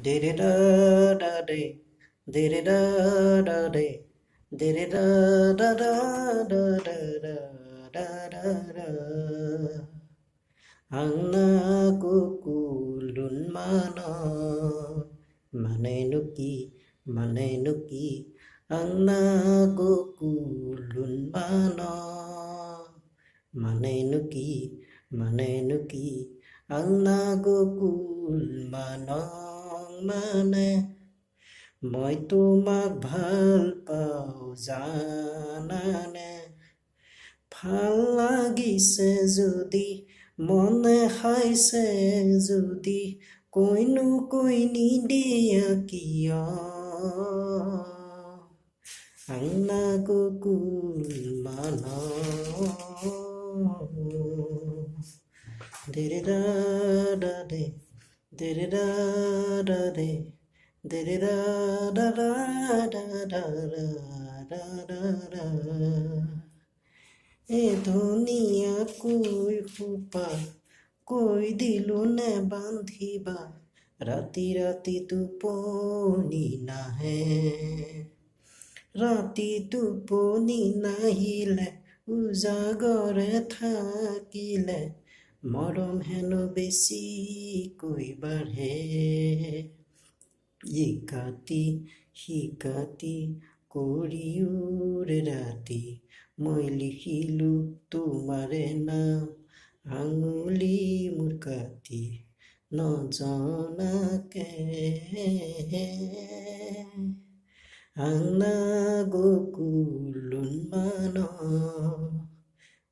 de de da da de da da de da da da da da da da da Angna kukulun mana manenuki Angna kukulun mana manenuki Angna kukul manong mane Moi তোমাক ভাল পাওঁ জানানে ভাল লাগিছে যদি মনে খাইছে যদি কৈনো কৈ নিদিয়া কিয় আংনা কুকুল দেৰে দা দা দে দেৰে দা দা দে দেৰে দা দা দা দা দা দা দা দা এ ধুনীয়া কৈ সোপা কৈ দিলো নে বান্ধিবা ৰাতি ৰাতি টোপনি নাহে ৰাতি টোপনি নাহিলে উজাগৰে থাকিলে মৰম হেনো বেছিকৈ বাঢ়ে সিকাতি কৰিওৰে ৰাতি মই লিখিলো তোমাৰে নাম আঙুলি মোৰ কাটি নজনাকে আংনা গকুলুন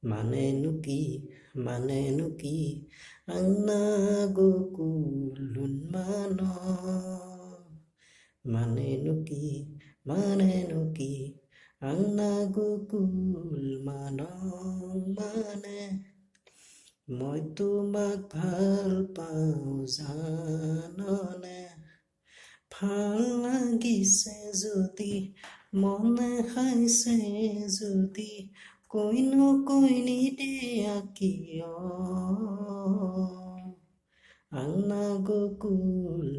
মানেনুকি আংনা গকুলুন manenuki Angna gokul mane মই তোমাক ভাল পাওঁ জাননে ভাল লাগিছে যদি মনে খাইছে যদি কৈনো কৈ নিদিয়া কিয় আংনা গকুল